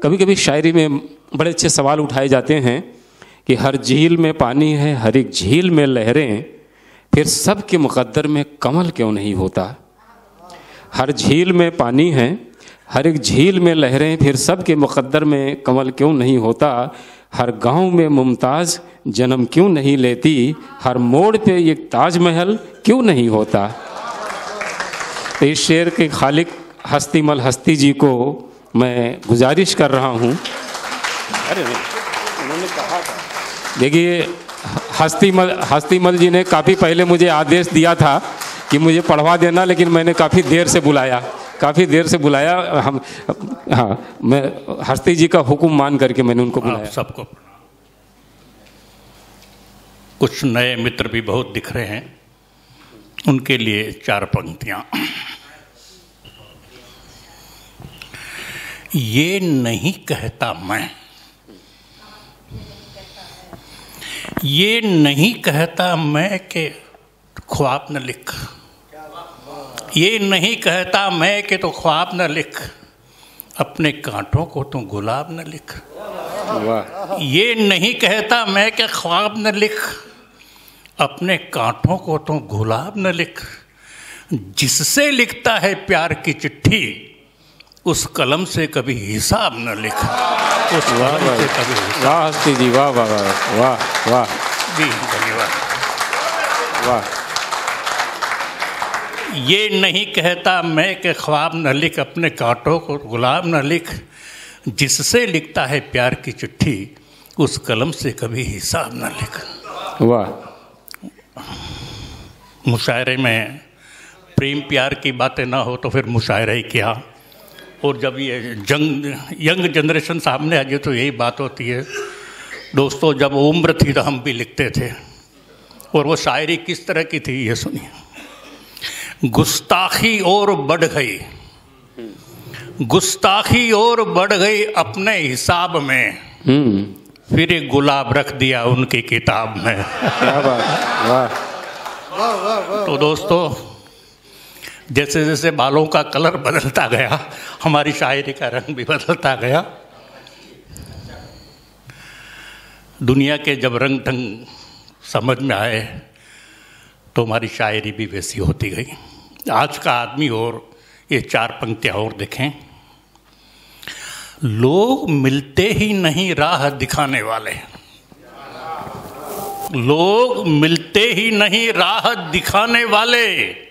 कभी कभी शायरी में बड़े अच्छे सवाल उठाए जाते हैं कि हर झील में पानी है, हर एक झील में लहरें, फिर सब के मुक़द्दर में कमल क्यों नहीं होता। हर झील में पानी है, हर एक झील में लहरें, फिर सब के मुक़द्दर में कमल क्यों नहीं होता। हर गांव में मुमताज़ जन्म क्यों नहीं लेती, हर मोड़ पे एक ताजमहल क्यों नहीं होता। तो इस शेर के खालिक हस्तीमल हस्ती जी को मैं गुजारिश कर रहा हूँ। अरे नहीं, उन्होंने कहा था, देखिए हस्तीमल जी ने काफ़ी पहले मुझे आदेश दिया था कि मुझे पढ़वा देना, लेकिन मैंने काफ़ी देर से बुलाया। हाँ, मैं हस्ती जी का हुक्म मान करके मैंने उनको बुलाया। सबको कुछ नए मित्र भी बहुत दिख रहे हैं, उनके लिए 4 पंक्तियां। ये नहीं कहता मैं, ये नहीं कहता मैं कि ख्वाब न लिख, ये नहीं कहता मैं कि तो ख्वाब न लिख, अपने कांटों को तो गुलाब न लिख। ये नहीं कहता मैं कि ख्वाब न लिख, अपने कांटों को तो गुलाब न लिख। जिससे लिखता है प्यार की चिट्ठी, उस कलम से कभी हिसाब न लिख। उस कलम से कभी वाह हस्ती जी, वाह वाह वाह वाह वाह जी, धन्यवाद। वाह। ये नहीं कहता मैं कि ख्वाब न लिख, अपने कांटों को गुलाब न लिख। जिससे लिखता है प्यार की चिट्ठी, उस कलम से कभी हिसाब न लिख। वाह। मुशायरे में प्रेम प्यार की बातें ना हो तो फिर मुशायरा ही क्या। और जब ये यंग जनरेशन सामने आ जाए तो यही बात होती है। दोस्तों, जब उम्र थी तो हम भी लिखते थे, और वो शायरी किस तरह की थी ये सुनिए। गुस्ताखी और बढ़ गई, गुस्ताखी और बढ़ गई अपने हिसाब में, फिर एक गुलाब रख दिया उनकी किताब में। क्या बात, वाह। तो दोस्तों, जैसे जैसे बालों का कलर बदलता गया, हमारी शायरी का रंग भी बदलता गया। दुनिया के जब रंग ढंग समझ में आए तो हमारी शायरी भी वैसी होती गई। आज का आदमी और ये 4 पंक्तियाँ और देखें। लोग मिलते ही नहीं राह दिखाने वाले, लोग मिलते ही नहीं राह दिखाने वाले,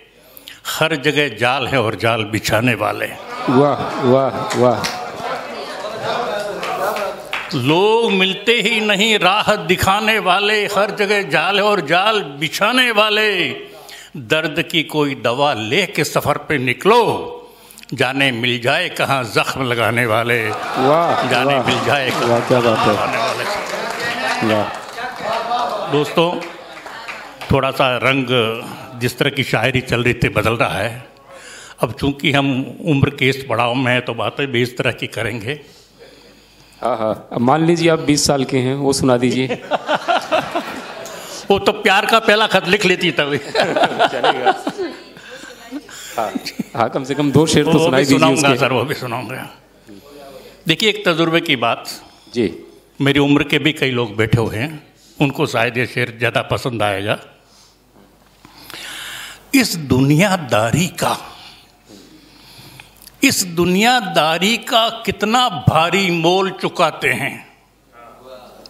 हर जगह जाल है और जाल बिछाने वाले। वाह वाह वाह। लोग मिलते ही नहीं राह दिखाने वाले, हर जगह जाल है और जाल बिछाने वाले। दर्द की कोई दवा ले के सफ़र पे निकलो, जाने मिल जाए कहाँ जख्म लगाने वाले। वाह, जाने मिल जाए कहाँ क्या बात है। लगाने वाले। वाह। दोस्तों, थोड़ा सा रंग जिस तरह की शायरी चल रही थी बदल रहा है। अब चूंकि हम उम्र के इस पड़ाव में हैं तो बातें भी इस तरह की करेंगे। हाँ, अब मान लीजिए आप 20 साल के हैं, वो सुना दीजिए। वो तो प्यार का पहला खत लिख लेती तभी। चलेगा। हाँ, कम से कम 2 शेर तो सुनाई दीजिए। सुनाऊंगा सर, वो भी सुनाऊंगा। देखिए, एक तजुर्बे की बात जी। मेरी उम्र के भी कई लोग बैठे हुए हैं, उनको शायद ये शेर ज़्यादा पसंद आएगा। इस दुनियादारी का कितना भारी मोल चुकाते हैं।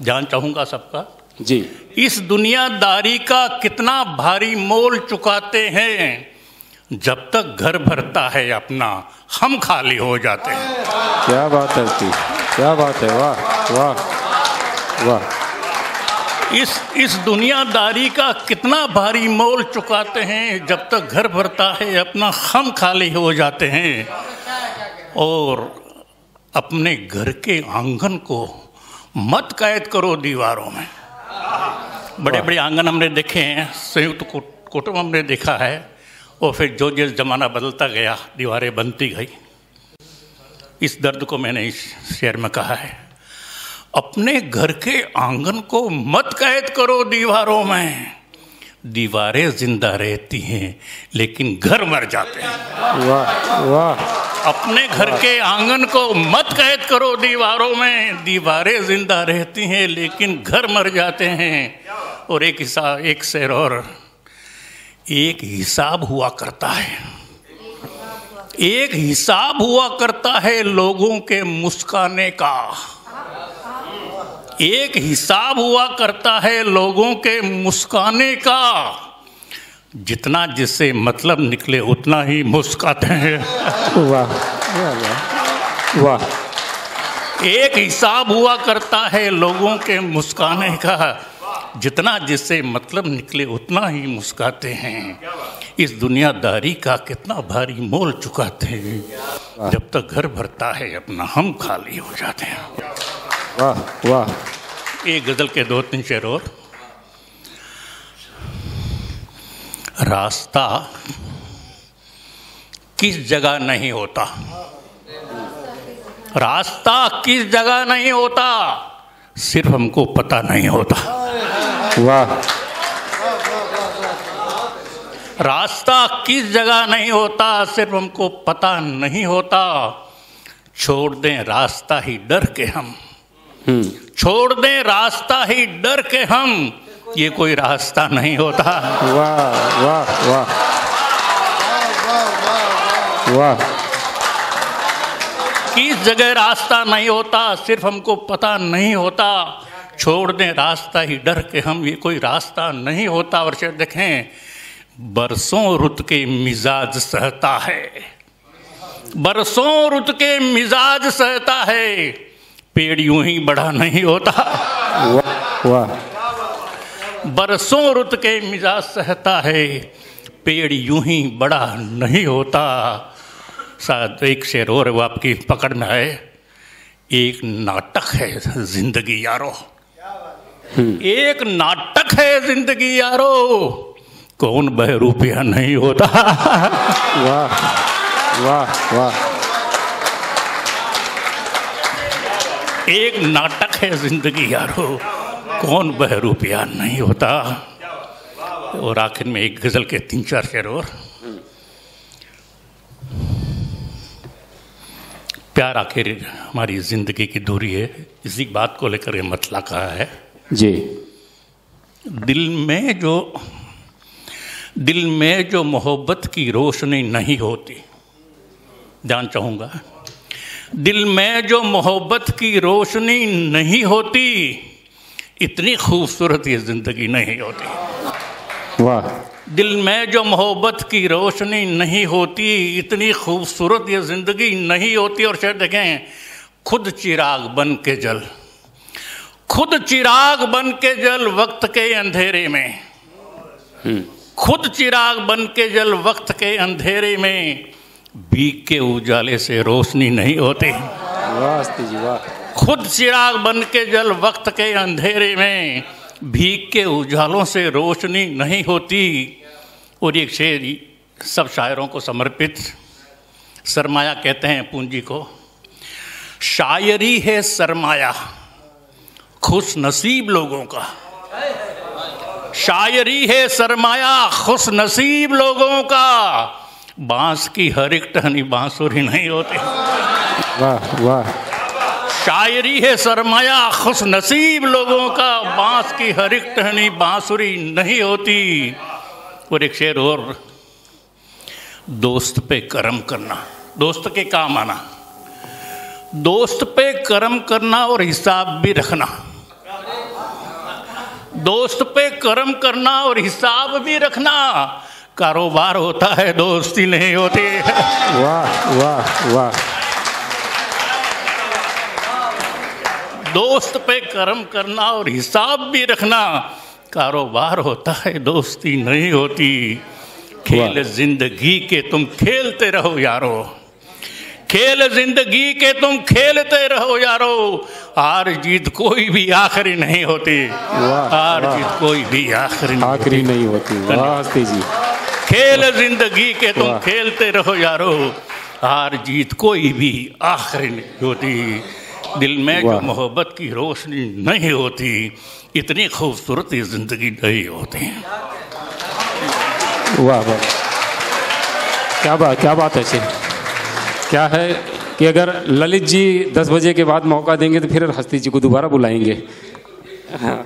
जान चाहूंगा सबका जी। इस दुनियादारी का कितना भारी मोल चुकाते हैं, जब तक घर भरता है अपना हम खाली हो जाते हैं। क्या बात है उसकी, क्या बात है। वाह वाह वाह। इस दुनियादारी का कितना भारी मोल चुकाते हैं, जब तक घर भरता है अपना हम खाली हो जाते हैं। और अपने घर के आंगन को मत कैद करो दीवारों में। बड़े बड़े आंगन हमने देखे हैं, संयुक्त कुटुंब हमने देखा है, और फिर जो जिस जमाना बदलता गया दीवारें बनती गई। इस दर्द को मैंने इस शेर में कहा है। अपने घर के आंगन को मत कैद करो दीवारों में, दीवारें जिंदा रहती हैं लेकिन घर मर जाते हैं। वाह वाह अपने घर के आंगन को मत कैद करो दीवारों में, दीवारें जिंदा रहती हैं लेकिन घर मर जाते हैं। और एक शेर और, एक हिसाब हुआ करता है, एक हिसाब हुआ करता है लोगों के मुस्काने का, एक हिसाब हुआ करता है लोगों के मुस्काने का, जितना जिससे मतलब निकले उतना ही मुस्काते हैं। वाह वाह वाह। एक हिसाब हुआ करता है लोगों के मुस्काने का, जितना जिससे मतलब निकले उतना ही मुस्काते हैं। इस दुनियादारी का कितना भारी मोल चुकाते हैं, जब तक घर भरता है अपना हम खाली हो जाते हैं। वाह वाह। एक गजल के 2-3 शेर और। रास्ता किस जगह नहीं होता, रास्ता किस जगह नहीं होता, सिर्फ हमको पता नहीं होता। वाह। रास्ता किस जगह नहीं होता, सिर्फ हमको पता नहीं होता। छोड़ दें रास्ता ही डर के हम, छोड़ दें रास्ता ही डर के हम, ये कोई रास्ता नहीं होता। वाह वाह वाह वाह। किस जगह रास्ता नहीं होता, सिर्फ हमको पता नहीं होता। छोड़ दें रास्ता ही डर के हम, ये कोई रास्ता नहीं होता। और शेर देखें, बरसों रुत के मिजाज सहता है, बरसों रुत के मिजाज सहता है, पेड़ यूं ही बड़ा नहीं होता। वाह वाह। बरसों रुत के मिजाज सहता है, पेड़ यूं ही बड़ा नहीं होता। शायद एक शेर और वो आपकी पकड़ में है। एक नाटक है जिंदगी यारो, एक नाटक है जिंदगी यारो, कौन बहरूपिया नहीं होता। वाह वाह वाह। एक नाटक है जिंदगी यारो, कौन बहरूपिया नहीं होता। और आखिर में एक गजल के 3-4 शेर और। प्यार आखिर हमारी जिंदगी की दूरी है, इसी बात को लेकर ये मतला कहा है जी। दिल में जो मोहब्बत की रोशनी नहीं होती, ध्यान चाहूँगा, दिल में जो मोहब्बत की रोशनी नहीं होती, इतनी खूबसूरत ये जिंदगी नहीं होती। वाह। दिल में जो मोहब्बत की रोशनी नहीं होती, इतनी खूबसूरत ये जिंदगी नहीं होती। और शेर देखें, खुद चिराग बन के जल, खुद चिराग बन के जल वक्त के अंधेरे में, खुद चिराग बन के जल वक्त के अंधेरे में, भीग के उजाले से रोशनी नहीं होती। वाह जी वाह। खुद चिराग बन के जल वक्त के अंधेरे में, भीग के उजालों से रोशनी नहीं होती। और एक शेर सब शायरों को समर्पित, सरमाया कहते हैं पूंजी को, शायरी है सरमाया खुश नसीब लोगों का, शायरी है सरमाया खुश नसीब लोगों का, बांस की हर एक टहनी बांसुरी नहीं होती। वाह वाह। शायरी है सरमाया खुश नसीब लोगों का, बांस की हर एक टहनी बांसुरी नहीं होती। और एक शेर और, दोस्त पे करम करना, दोस्त के काम आना, दोस्त पे करम करना और हिसाब भी रखना, दोस्त पे करम करना और हिसाब भी रखना, कारोबार होता है दोस्ती नहीं होती। वाह वाह वाह। दोस्त पे कर्म करना और हिसाब भी रखना, कारोबार होता है दोस्ती नहीं होती। खेल जिंदगी के तुम खेलते रहो यारो, खेल जिंदगी के तुम खेलते रहो यारो, हार जीत कोई भी आखिरी नहीं होती। हार जीत कोई भी आखिरी नहीं होती। वाह जी। खेल जिंदगी के तुम खेलते रहो यारो, हार जीत कोई भी आखिरी नहीं होती। दिल में जो मोहब्बत की रोशनी नहीं होती, इतनी खूबसूरत जिंदगी नहीं होती। वाह वाह, क्या बात है। क्या है कि अगर ललित जी 10 बजे के बाद मौका देंगे तो फिर हस्ती जी को दोबारा बुलाएंगे। हाँ।